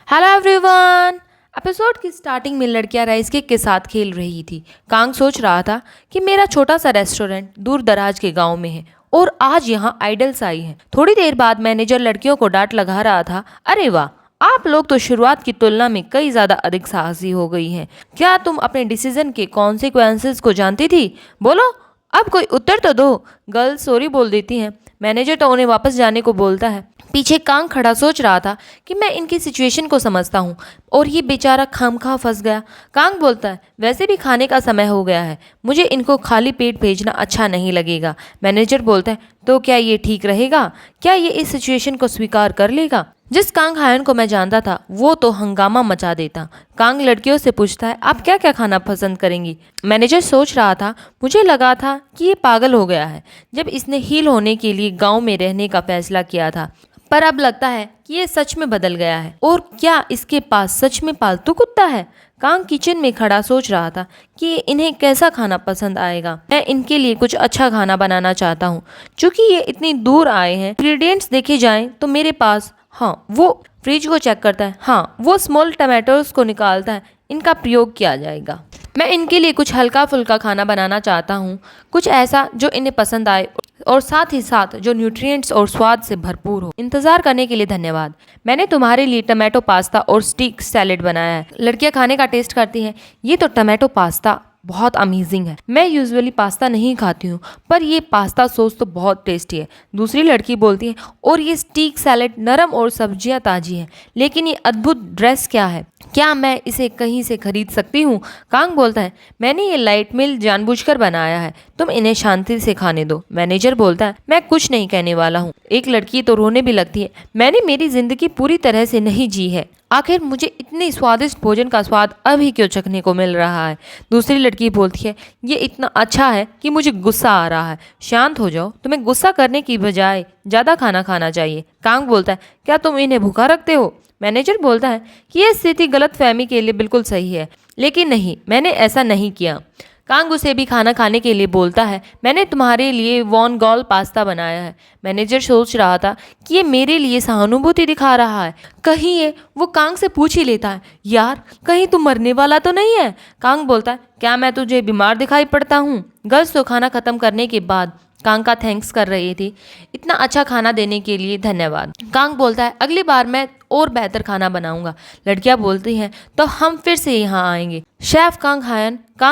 Hello everyone. Episode की starting में लड़कियां राइस केक के साथ खेल रही थी। कांग सोच रहा था कि मेरा छोटा सा रेस्टोरेंट दूर दराज के गांव में है और आज यहाँ आइडल्स आई हैं। थोड़ी देर बाद मैनेजर लड़कियों को डांट लगा रहा था। अरे वाह, आप लोग तो शुरुआत की तुलना में कई ज्यादा अधिक साहसी हो गई हैं। क्या तुम अपने डिसीजन के कॉन्सिक्वेंसेस को जानती थी? बोलो, अब कोई उत्तर तो दो। गर्ल्स सॉरी बोल देती हैं। मैनेजर तो उन्हें वापस जाने को बोलता है। पीछे कांग खड़ा सोच रहा था कि मैं इनकी सिचुएशन को समझता हूँ और ये बेचारा खामखा फंस गया। कांग बोलता है, वैसे भी खाने का समय हो गया है, मुझे इनको खाली पेट भेजना अच्छा नहीं लगेगा। मैनेजर बोलता है, तो क्या ये ठीक रहेगा? क्या ये इस सिचुएशन को स्वीकार कर लेगा? जिस कांग हायन को मैं जानता था वो तो हंगामा मचा देता। कांग लड़कियों से पूछता है, आप क्या क्या खाना पसंद करेंगी? मैनेजर सोच रहा था, मुझे लगा था कि ये पागल हो गया है जब इसने हील होने के लिए गांव में रहने का फैसला किया था, पर अब लगता है कि ये सच में बदल गया है। और क्या इसके पास सच में पालतू कुत्ता है? कांग किचन में खड़ा सोच रहा था कि इन्हें कैसा खाना पसंद आएगा। मैं इनके लिए कुछ अच्छा खाना बनाना चाहता हूँ। चूंकि ये इतनी दूर आए हैं, इंग्रेडिएंट्स देखे जाएं तो मेरे पास, हाँ, वो फ्रिज को चेक करता है, हाँ, वो स्मॉल टमाटोज को निकालता है, इनका प्रयोग किया जाएगा। मैं इनके लिए कुछ हल्का फुल्का खाना बनाना चाहता हूँ, कुछ ऐसा जो इन्हें पसंद आए और साथ ही साथ जो न्यूट्रिएंट्स और स्वाद से भरपूर हो। इंतजार करने के लिए धन्यवाद। मैंने तुम्हारे लिए टमाटो पास्ता और स्टीक सैलेड बनाया है। लड़कियां खाने का टेस्ट करती हैं। ये तो टमाटो पास्ता बहुत अमेजिंग है। मैं यूजुअली पास्ता नहीं खाती हूँ, पर ये पास्ता सॉस तो बहुत टेस्टी है। दूसरी लड़की बोलती है, और ये स्टीक सैलेड नरम और सब्जियां ताजी हैं। लेकिन ये अद्भुत ड्रेस क्या है? क्या मैं इसे कहीं से खरीद सकती हूँ? कांग बोलता है, मैंने ये लाइट मिल जानबूझकर बनाया है, तुम इन्हें शांति से खाने दो। मैनेजर बोलता है, मैं कुछ नहीं कहने वाला हूँ। एक लड़की तो रोने भी लगती है, मैंने मेरी जिंदगी पूरी तरह से नहीं जी है, आखिर मुझे इतनी स्वादिष्ट भोजन का स्वाद अभी क्यों चखने को मिल रहा है? दूसरी लड़की बोलती है, ये इतना अच्छा है कि मुझे गुस्सा आ रहा है। शांत हो जाओ, तुम्हें गुस्सा करने की बजाय ज़्यादा खाना खाना चाहिए। कांग बोलता है, क्या तुम इन्हें भूखा रखते हो? मैनेजर बोलता है कि यह स्थिति गलतफहमी के लिए बिल्कुल सही है, लेकिन नहीं, मैंने ऐसा नहीं किया। कांग उसे भी खाना खाने के लिए बोलता है, मैंने तुम्हारे लिए वॉन गॉल पास्ता बनाया है। मैनेजर सोच रहा था कि ये मेरे लिए सहानुभूति दिखा रहा है। कहीं ये वो कांग से पूछ ही लेता है, यार कहीं तू मरने वाला तो नहीं है? कांग बोलता है, क्या मैं तुझे बीमार दिखाई पड़ता हूँ? गर्ल्स तो खाना खत्म करने के बाद कांग का थैंक्स कर रही थी। इतना अच्छा खाना देने के लिए धन्यवाद। कांग बोलता है, अगली बार मैं और बेहतर खाना बनाऊंगा। लड़कियां बोलती हैं, तो हम फिर से यहाँ आएंगे। शेफ कांग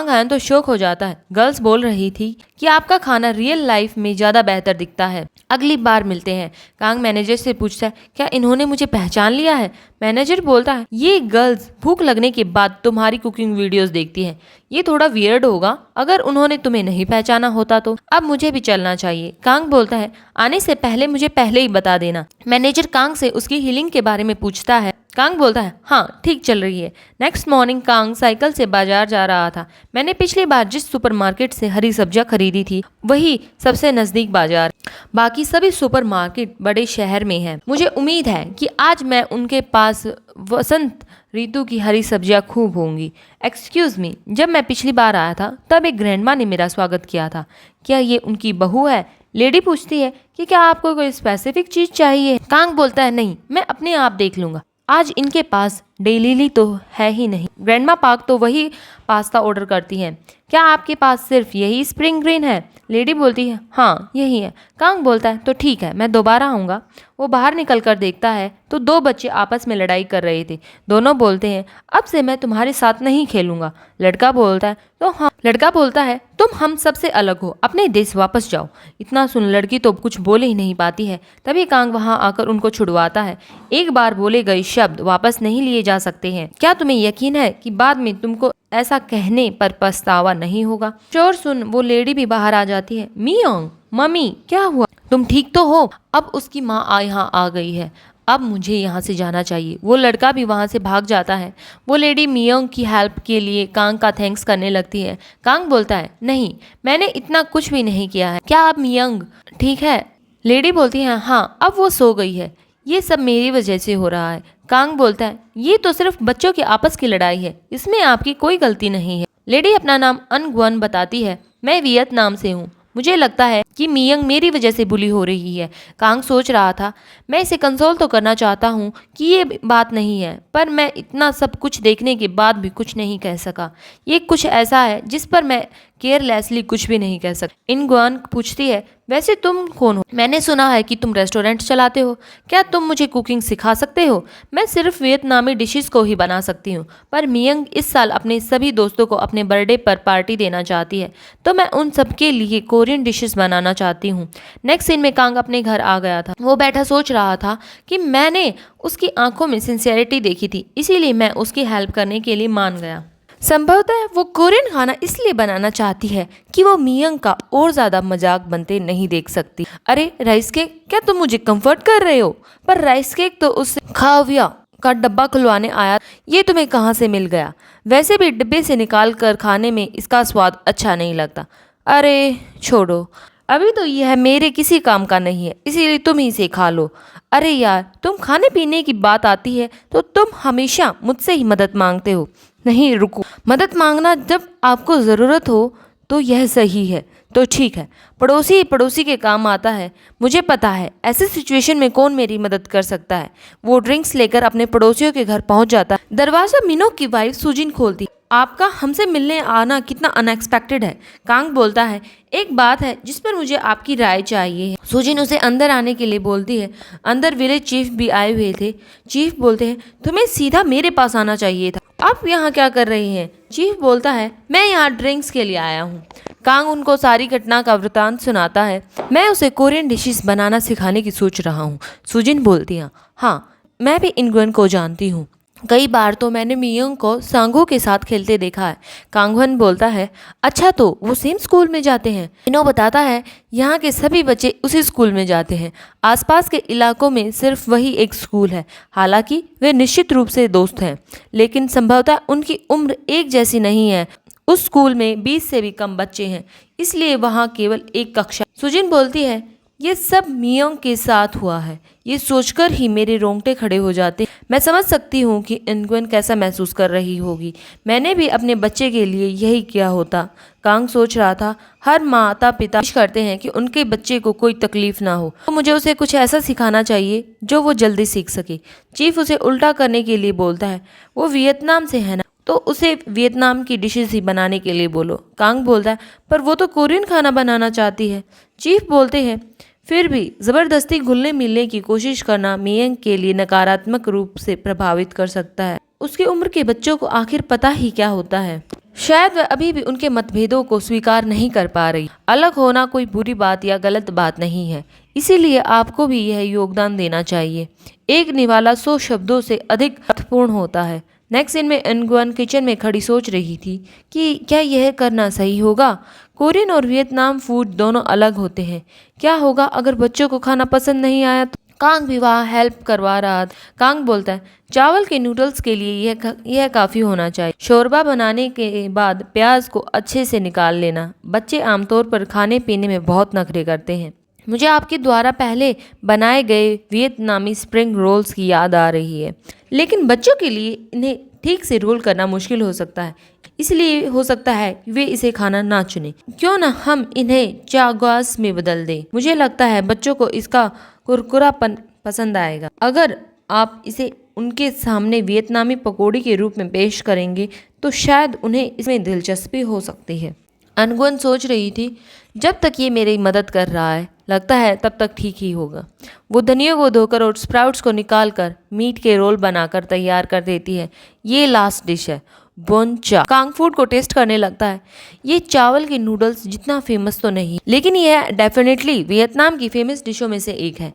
हायन तो शौक हो जाता है। गर्ल्स बोल रही थी कि आपका खाना रियल लाइफ में ज़्यादा बेहतर दिखता है, अगली बार मिलते हैं। कांग मैनेजर से पूछता है, क्या इन्होंने मुझे पहचान लिया है? मैनेजर बोलता है, ये गर्ल्स भूख लगने के बाद तुम्हारी कुकिंग वीडियोस देखती हैं। ये थोड़ा वियर्ड होगा अगर उन्होंने तुम्हें नहीं पहचाना होता तो। अब मुझे भी चलना चाहिए। कांग बोलता है, आने से पहले मुझे पहले ही बता देना। मैनेजर कांग से उसकी हीलिंग के बारे में पूछता है। कांग बोलता है, हाँ ठीक चल रही है। नेक्स्ट मॉर्निंग कांग साइकिल से बाजार जा रहा था। मैंने पिछली बार जिस सुपरमार्केट से हरी सब्जियां खरीदी थी वही सबसे नजदीक बाजार। बाकी सभी सुपरमार्केट बड़े शहर में हैं। मुझे उम्मीद है कि आज मैं उनके पास वसंत ऋतु की हरी सब्जियां खूब होंगी। एक्सक्यूज मी, जब मैं पिछली बार आया था तब एक ग्रैंडमा ने मेरा स्वागत किया था। क्या ये उनकी बहू है? लेडी पूछती है कि क्या आपको कोई स्पेसिफिक चीज चाहिए? कांग बोलता है, नहीं, मैं अपने आप देख लूंगा। आज इनके पास डेलीली तो है ही नहीं। ग्रैंडमा पार्क तो वही पास्ता ऑर्डर करती हैं। क्या आपके पास सिर्फ यही स्प्रिंग ग्रीन है? लेडी बोलती है, हाँ यही है। कांग बोलता है, तो ठीक है, मैं दोबारा आऊँगा। वो बाहर निकल कर देखता है तो दो बच्चे आपस में लड़ाई कर रहे थे। दोनों बोलते हैं, अब से मैं तुम्हारे साथ नहीं खेलूंगा। लड़का बोलता है, तुम हम सबसे अलग हो, अपने देश वापस जाओ। इतना सुन लड़की तो कुछ बोल ही नहीं पाती है। तभी कांग वहां आकर उनको छुड़वाता है। एक बार बोले गए शब्द वापस नहीं लिए जा सकते हैं। क्या तुम्हें यकीन है कि बाद में तुमको ऐसा कहने पर पछतावा नहीं होगा? शोर सुन वो लेडी भी बाहर आ जाती है। मियोंग, मम्मी क्या हुआ? तुम ठीक तो हो? अब उसकी माँ यहाँ आ गई है। अब मुझे यहाँ से जाना चाहिए। वो लड़का भी वहाँ से भाग जाता है। वो लेडी मियोंग की हेल्प के लिए कांग का थैंक्स करने लगती है। कांग बोलता है, नहीं, मैंने इतना कुछ भी नहीं किया है। क्या अब मियोंग ठीक है? लेडी बोलती है, हाँ, अब वो सो गई है। ये सब मेरी वजह से हो रहा है। कांग बोलता है, ये तो सिर्फ बच्चों की आपस की लड़ाई है, इसमें आपकी कोई गलती नहीं है। लेडी अपना नाम अनगुअन बताती है। मैं वियतनाम से हूँ। मुझे लगता है कि मियंग मेरी वजह से बुली हो रही है। कांग सोच रहा था, मैं इसे कंसोल तो करना चाहता हूँ कि ये बात नहीं है, पर मैं इतना सब कुछ देखने के बाद भी कुछ नहीं कह सका। ये कुछ ऐसा है जिस पर मैं केयरलेसली कुछ भी नहीं कह सकती। इनग्वन पूछती है, वैसे तुम कौन हो? मैंने सुना है कि तुम रेस्टोरेंट चलाते हो, क्या तुम मुझे कुकिंग सिखा सकते हो? मैं सिर्फ वियतनामी डिशेस को ही बना सकती हूँ, पर मियंग इस साल अपने सभी दोस्तों को अपने बर्थडे पर पार्टी देना चाहती है, तो मैं उन सबके लिए कोरियन डिशेस बनाना चाहती हूँ। नेक्स्ट सीन में कांग अपने घर आ गया था। वो बैठा सोच रहा था कि मैंने उसकी आंखों में सिंसियरिटी देखी थी, इसीलिए मैं उसकी हेल्प करने के लिए मान गया। संभवतः वो कोरियन खाना इसलिए बनाना चाहती है कि वो मियंग का और ज्यादा मजाक बनते नहीं देख सकती। अरे राइस केक, क्या तुम मुझे कंफर्ट कर रहे हो? पर राइस केक तो उससे खाविया का डब्बा खुलवाने आया, ये तुम्हें कहाँ से मिल गया? वैसे भी डिब्बे से निकाल कर खाने में इसका स्वाद अच्छा नहीं लगता। अरे छोड़ो, अभी तो यह मेरे किसी काम का नहीं है, इसीलिए तुम ही इसे खा लो। अरे यार, तुम खाने पीने की बात आती है तो तुम हमेशा मुझसे ही मदद मांगते हो। नहीं रुको, मदद मांगना जब आपको ज़रूरत हो तो यह सही है, तो ठीक है। पड़ोसी पड़ोसी के काम आता है, मुझे पता है ऐसी सिचुएशन में कौन मेरी मदद कर सकता है। वो ड्रिंक्स लेकर अपने पड़ोसियों के घर पहुंच जाता है। दरवाज़ा मिनो की वाइफ सुजिन खोलती। आपका हमसे मिलने आना कितना अनएक्सपेक्टेड है। कांग बोलता है, एक बात है जिस पर मुझे आपकी राय चाहिए। सुजिन उसे अंदर आने के लिए बोलती है। अंदर विलेज चीफ भी आए हुए थे। चीफ बोलते हैं, तुम्हें सीधा मेरे पास आना चाहिए था, आप यहाँ क्या कर रहे हैं? चीफ बोलता है, मैं यहाँ ड्रिंक्स के लिए आया हूँ। कांग उनको सारी घटना का वृतांत सुनाता है। मैं उसे कोरियन डिशेस बनाना सिखाने की सोच रहा हूँ। सुजिन बोलती है, हाँ मैं भी इनग्वन को जानती हूँ, कई बार तो मैंने मियोंग को सांगो के साथ खेलते देखा है। कांगवन बोलता है, अच्छा तो वो सेम स्कूल में जाते हैं? इनो बताता है, यहाँ के सभी बच्चे उसी स्कूल में जाते हैं। आसपास के इलाकों में सिर्फ वही एक स्कूल है। हालांकि वे निश्चित रूप से दोस्त हैं, लेकिन संभवतः उनकी उम्र एक जैसी नहीं है। उस स्कूल में 20 से भी कम बच्चे हैं, इसलिए वहाँ केवल एक कक्षा। सुजिन बोलती है, ये सब मियोंग के साथ हुआ है, ये सोचकर ही मेरे रोंगटे खड़े हो जाते। मैं समझ सकती हूँ कि इनग्वन कैसा महसूस कर रही होगी। मैंने भी अपने बच्चे के लिए यही किया होता। कांग सोच रहा था, हर माता पिता कोशिश करते हैं कि उनके बच्चे को कोई तकलीफ ना हो, तो मुझे उसे कुछ ऐसा सिखाना चाहिए जो वो जल्दी सीख सके। चीफ उसे उल्टा करने के लिए बोलता है, वो वियतनाम से है ना, तो उसे वियतनाम की डिशेस ही बनाने के लिए बोलो। कांग बोलता है, पर वो तो कोरियन खाना बनाना चाहती है। चीफ बोलते हैं, फिर भी ज़बरदस्ती घुलने मिलने की कोशिश करना मियंग के लिए नकारात्मक रूप से प्रभावित कर सकता है। उसकी उम्र के बच्चों को आखिर पता ही क्या होता है। शायद वह अभी भी उनके मतभेदों को स्वीकार नहीं कर पा रही। अलग होना कोई बुरी बात या गलत बात नहीं है, इसीलिए आपको भी यह योगदान देना चाहिए। एक निवाला 100 शब्दों से अधिक अर्थपूर्ण होता है। नेक्स्ट सीन में इनग्वन किचन में खड़ी सोच रही थी कि क्या यह करना सही होगा। कोरियन और वियतनाम फूड दोनों अलग होते हैं। क्या होगा अगर बच्चों को खाना पसंद नहीं आया तो? कांग भी वहाँ हेल्प करवा रहा था। कांग बोलता है, चावल के नूडल्स के लिए यह काफ़ी होना चाहिए। शोरबा बनाने के बाद प्याज को अच्छे से निकाल लेना। बच्चे आमतौर पर खाने पीने में बहुत नखरे करते हैं। मुझे आपके द्वारा पहले बनाए गए वियतनामी स्प्रिंग रोल्स की याद आ रही है, लेकिन बच्चों के लिए इन्हें ठीक से रोल करना मुश्किल हो सकता है, इसलिए हो सकता है वे इसे खाना ना चुने। क्यों ना हम इन्हें चागवास में बदल दें? मुझे लगता है बच्चों को इसका कुरकुरापन पसंद आएगा। अगर आप इसे उनके सामने वियतनामी पकौड़ी के रूप में पेश करेंगे तो शायद उन्हें इसमें दिलचस्पी हो सकती है। अनगुन सोच रही थी, जब तक ये मेरी मदद कर रहा है लगता है तब तक ठीक ही होगा। वो धनिया को धोकर और स्प्राउट्स को निकालकर मीट के रोल बनाकर तैयार कर देती है। ये लास्ट डिश है, बोनचा। कांग फूड को टेस्ट करने लगता है। ये चावल के नूडल्स जितना फेमस तो नहीं, लेकिन यह डेफिनेटली वियतनाम की फेमस डिशों में से एक है।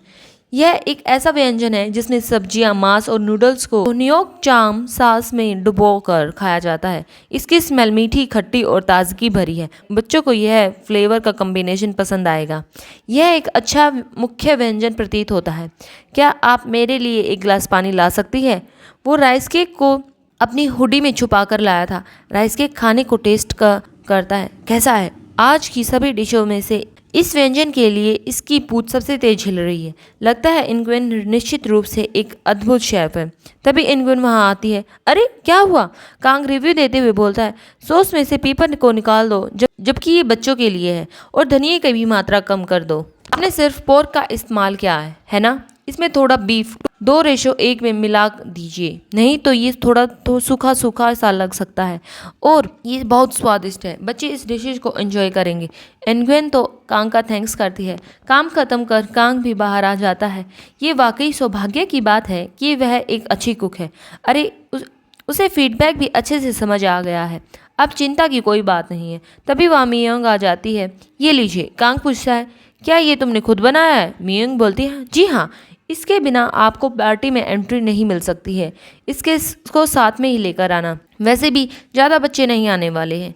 यह एक ऐसा व्यंजन है जिसमें सब्जियां, मांस और नूडल्स को न्योक चाम सॉस में डुबोकर खाया जाता है। इसकी स्मेल मीठी, खट्टी और ताजगी भरी है। बच्चों को यह फ्लेवर का कॉम्बिनेशन पसंद आएगा। यह एक अच्छा मुख्य व्यंजन प्रतीत होता है। क्या आप मेरे लिए एक गिलास पानी ला सकती है? वो राइस केक को अपनी हुडी में छुपा कर लाया था। राइस केक खाने को टेस्ट करता है। कैसा है? आज की सभी डिशों में से इस व्यंजन के लिए इसकी पूंछ सबसे तेज हिल रही है। लगता है इनग्वेन निश्चित रूप से एक अद्भुत शेफ है। तभी इनग्वेन वहां आती है। अरे क्या हुआ? कांग रिव्यू देते हुए बोलता है, सॉस में से पीपर को निकाल दो, जबकि ये बच्चों के लिए है, और धनिया की भी मात्रा कम कर दो। आपने सिर्फ पोर्क का इस्तेमाल किया है ना? इसमें थोड़ा बीफ 2:1 में मिला दीजिए, नहीं तो ये थोड़ा तो सूखा सूखा सा लग सकता है, और ये बहुत स्वादिष्ट है। बच्चे इस डिशेज को एंजॉय करेंगे। एनग्वेन तो कांग का थैंक्स करती है। काम खत्म कर कांग भी बाहर आ जाता है। ये वाकई सौभाग्य की बात है कि वह एक अच्छी कुक है। अरे उसे फीडबैक भी अच्छे से समझ आ गया है। अब चिंता की कोई बात नहीं है। तभी वहाँ मियोंग आ जाती है। ये लीजिए। कांग पूछता है, क्या ये तुमने खुद बनाया है? मियोंग बोलती है, जी हाँ, इसके बिना आपको पार्टी में एंट्री नहीं मिल सकती है। इसको साथ में ही लेकर आना। वैसे भी ज़्यादा बच्चे नहीं आने वाले हैं।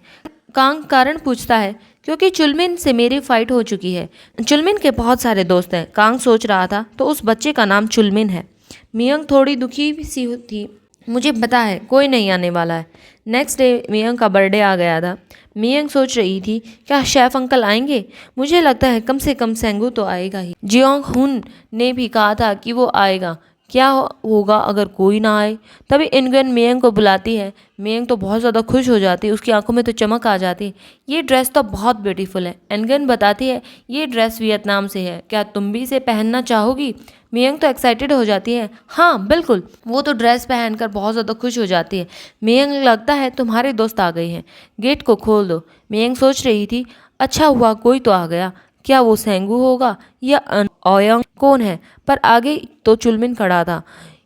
कांग कारण पूछता है, क्योंकि चुलमिन से मेरी फाइट हो चुकी है। चुलमिन के बहुत सारे दोस्त हैं। कांग सोच रहा था तो उस बच्चे का नाम चुलमिन है। मियोंग थोड़ी दुखी सी थी। मुझे पता है कोई नहीं आने वाला है। नेक्स्ट डे मियोंग का बर्थडे आ गया था। मियोंग सोच रही थी, क्या शेफ अंकल आएंगे? मुझे लगता है कम से कम सेंगू तो आएगा ही। जियोंग हुन ने भी कहा था कि वो आएगा। क्या होगा अगर कोई ना आए? तभी इनग्वेन मियोंग को बुलाती है। मियोंग तो बहुत ज़्यादा खुश हो जाती है। उसकी आंखों में तो चमक आ जाती है। ये ड्रेस तो बहुत ब्यूटीफुल है। इनग्वेन बताती है, ये ड्रेस वियतनाम से है, क्या तुम भी इसे पहनना चाहोगी? मियोंग तो एक्साइटेड हो जाती है। हाँ बिल्कुल। वो तो ड्रेस पहनकर बहुत ज़्यादा खुश हो जाती है। मियोंग, लगता है तुम्हारे दोस्त आ गए हैं, गेट को खोल दो। मियोंग सोच रही थी, अच्छा हुआ कोई तो आ गया। क्या वो सेंगू होगा या ओयोंग? कौन है? पर आगे तो चुलमिन खड़ा था।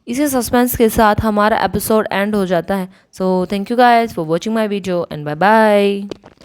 इसी सस्पेंस के साथ हमारा एपिसोड एंड हो जाता है। So thank you guys for watching my video and bye bye.